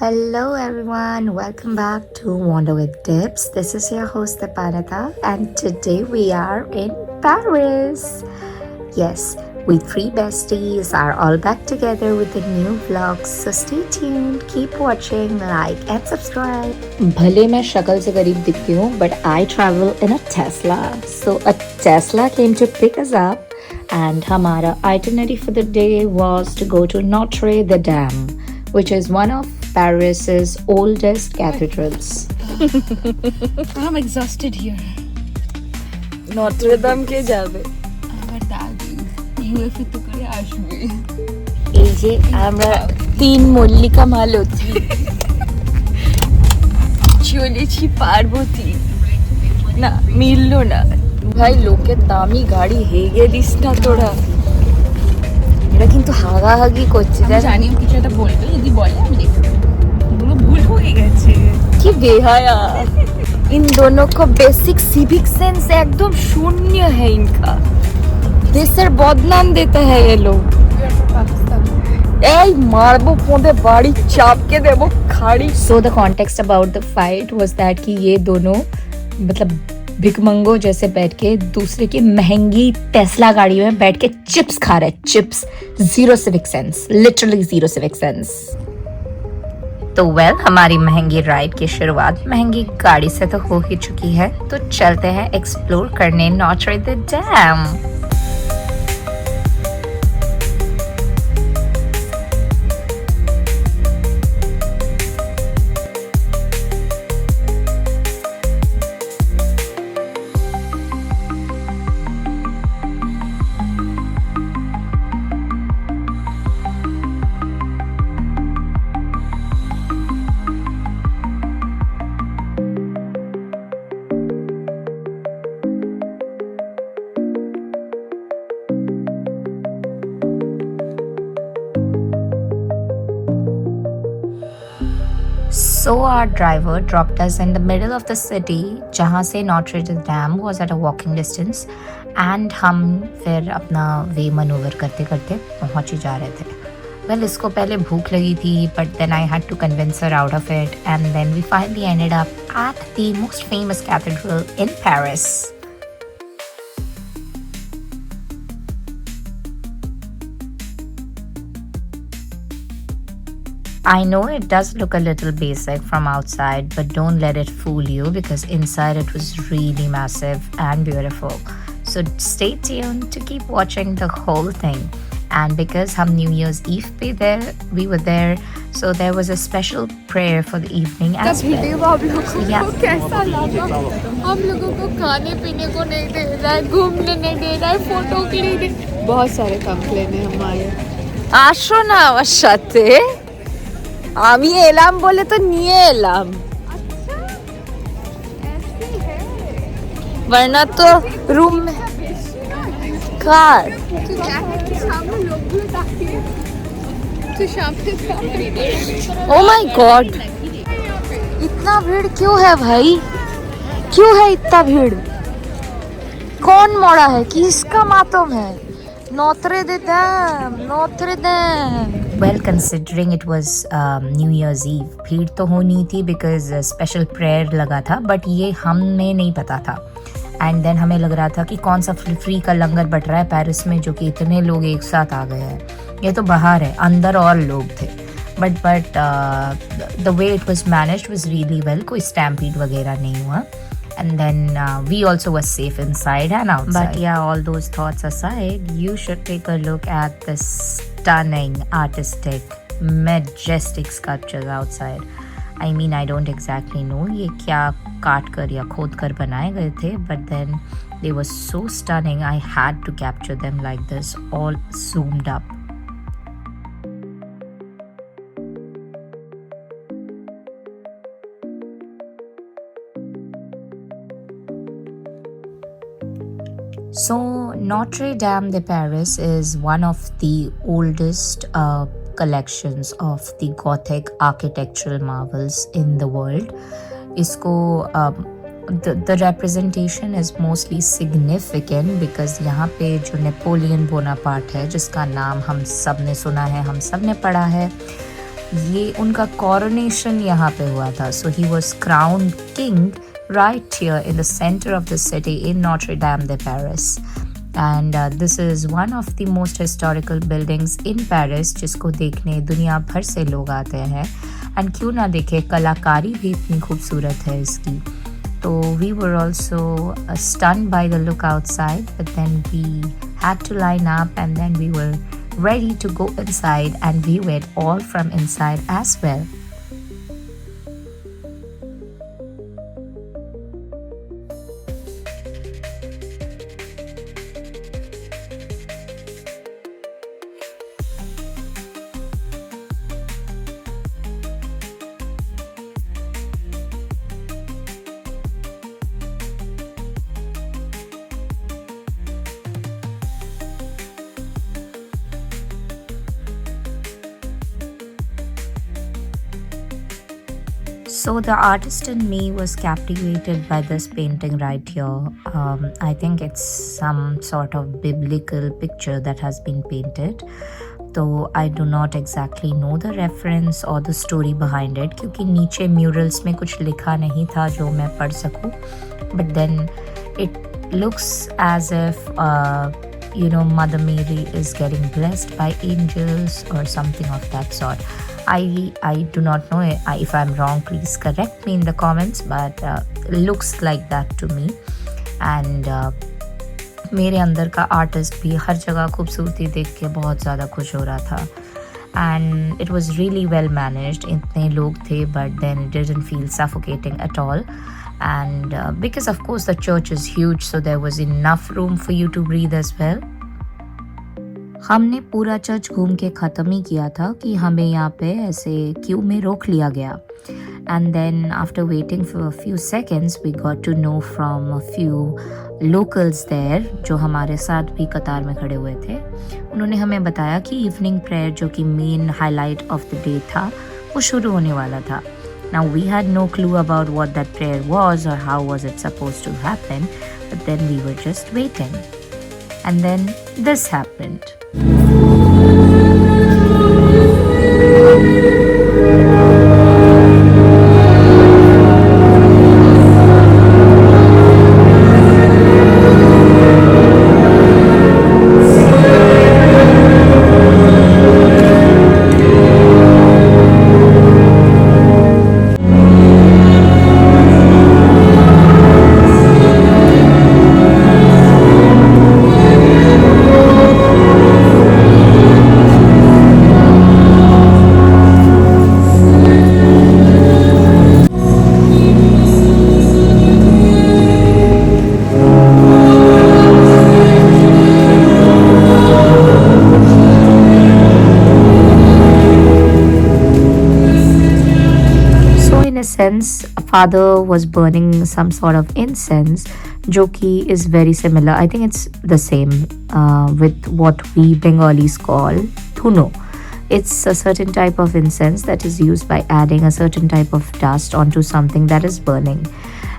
Hello everyone, welcome back to Wander with Tips. This is your host Tapanata, and today we are in Paris. Yes, we three besties are all back together with a new vlog, so stay tuned, keep watching, like and subscribe. भले मैं शक्ल से गरीब दिखती हूँ, but I travel in a Tesla. So a Tesla came to pick us up, and हमारा itinerary for the day was to go to Notre Dame, which is one of Paris's oldest cathedrals. I'm exhausted here. Notre Dame কে যাবে? আমার দাদু UEFA তো করে আসবে। এই যে আমরা তিন মল্লিকা মালতী চলেছি পার্বতী। না মিললো না ভাই, লোকের দামি গাড়ি হেগে দিস না তোরা। এটা কিন্তু হাগাহাগি করছে। আমি জানি ও কিছু একটা বলবে, যদি বলে আমি দেখবো। এগুলো ভুল হয়ে গেছে। কি বেহায়া। इन दोनों को बेसिक सिविक सेंस एकदम शून्य है इनका। देशर बदनाम देता है ये लोग। এই মারবো পোঁদে বাড়ি চাপকে দেবো খাড়ি। So the context about the fight was that कि ये दोनों मतलब भिकमंगो जैसे बैठ के दूसरे की महंगी टेस्ला गाड़ी में बैठ के चिप्स खा रहे। Chips, zero civic sense, literally zero civic sense. तो हमारी महंगी राइड की शुरुआत महंगी गाड़ी से तो हो ही चुकी है, तो चलते हैं एक्सप्लोर करने Notre Dame. So our driver dropped us in the middle of the city, जहाँ से Notre Dame was at a walking distance, and हम फिर अपना वे मनूवर करते करते पहुँच ही जा रहे थे। Well, इसको पहले भूख लगी थी, but then I had to convince her out of it, and then we finally ended up at the most famous cathedral in Paris. I know it does look a little basic from outside, but don't let it fool you because inside it was really massive and beautiful. So stay tuned to keep watching the whole thing. And because हम New Year's Eve we were there, so there was a special prayer for the evening as well. Video आप लोगों को कैसा लगा? हम लोगों को खाने पीने को नहीं दे रहा है, घूमने नहीं दे रहा है, फोटो क्लिक नहीं। बहुत सारे कंप्लेन है हमारे। আসো না আমার সাথে। আমি এলাম বলে তো নিয়ে এলাম। वरना तो रूम में कार ओ माय गॉड, इतना भीड़ क्यों है भाई? क्यों है इतना भीड़? कौन मोड़ा है? किसका मातम है? Notre Dame, Notre Dame. Well, considering it was New Year's Eve, भीड़ तो होनी थी because special prayer लगा था, but ये हमें नहीं पता था। एंड देन हमें लग रहा था कि कौन सा फ्री का लंगर बट रहा है पेरिस में, जो कि इतने लोग एक साथ आ गए हैं। ये तो बाहर है, अंदर और लोग थे। But the way it was managed was really well, कोई स्टैम्पीड वगैरह नहीं हुआ। And then we also were safe inside and outside. But yeah, all those thoughts aside, you should take a look at the stunning, artistic, majestic sculptures outside. I mean, I don't exactly know ये क्या काट कर या खोद कर बनाए गए थे, but then they were so stunning. I had to capture them like this, all zoomed up. So Notre Dame de Paris is one of the oldest collections of the Gothic architectural marvels in the world. इसको the representation is mostly significant because यहाँ पे जो Napoleon Bonaparte है, जिसका नाम हम सब ने सुना है, हम सब ने पढ़ा है, ये उनका coronation यहाँ पे हुआ था. So he was crowned king right here in the center of the city in Notre Dame de Paris. And this is one of the most historical buildings in Paris जिसको देखने दुनिया भर से लोग आते हैं. And क्यों ना देखे, कलाकारी भी इतनी खूबसूरत है इसकी. So we were also stunned by the look outside, but then we had to line up and then we were ready to go inside and view it all from inside as well. So the artist in me was captivated by this painting right here. I think it's some sort of biblical picture that has been painted. Though I do not exactly know the reference or the story behind it क्योंकि नीचे murals में कुछ लिखा नहीं था जो मैं पढ़ सकूं. But then it looks as if Mother Mary is getting blessed by angels or something of that sort. I do not know if I'm wrong, please correct me in the comments, but looks like that to me. And मेरे अंदर का artist भी हर जगह खूबसूरती देख के बहुत ज़्यादा खुश हो रहा था. And it was really well managed. इतने लोग थे, but then it didn't feel suffocating at all. And because of course the church is huge, so there was enough room for you to breathe as well. हमने पूरा church घूम के ख़त्म ही किया था कि हमें यहाँ पे ऐसे क्यू में रोक लिया गया. And then after waiting for a few seconds, we got to know from a few locals there जो हमारे साथ भी कतार में खड़े हुए थे. उन्होंने हमें बताया कि इवनिंग प्रेयर जो कि main highlight of the day था वो शुरू होने वाला था. Now we had no clue about what that prayer was or how was it supposed to happen, but then we were just waiting. And then this happened. Father was burning some sort of incense जो कि is very similar. I think it's the same with what we Bengalis call thuno. It's a certain type of incense that is used by adding a certain type of dust onto something that is burning.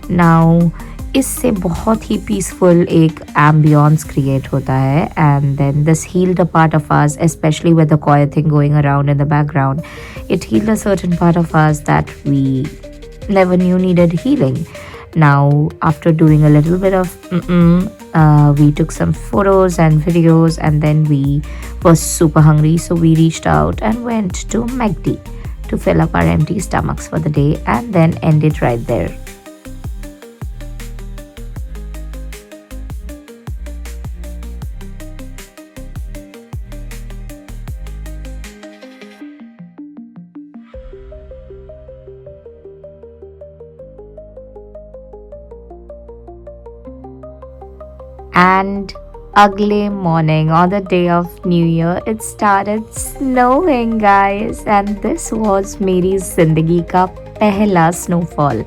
Now इससे बहुत ही peaceful एक ambience create होता है. And then this healed a part of us, especially with the choir thing going around in the background. It healed a certain part of us that we never knew needed healing. Now after doing a little bit of we took some photos and videos, and then we were super hungry, so we reached out and went to McD to fill up our empty stomachs for the day and then end it right there. And ugly morning on the day of New Year, it started snowing, guys, and this was Mary's zindagi ka pehla snowfall.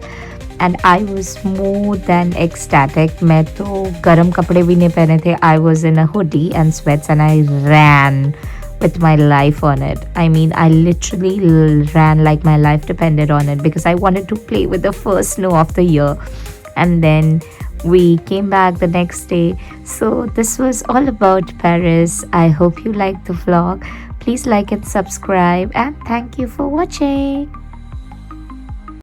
And I was more than ecstatic. मैं तो गर्म कपड़े भी नहीं पहने थे. I was in a hoodie and sweats and I ran with my life on it. I mean, I literally ran like my life depended on it because I wanted to play with the first snow of the year. And then we came back the next day. So this was all about Paris. I hope you liked the vlog. Please like and subscribe, and thank you for watching.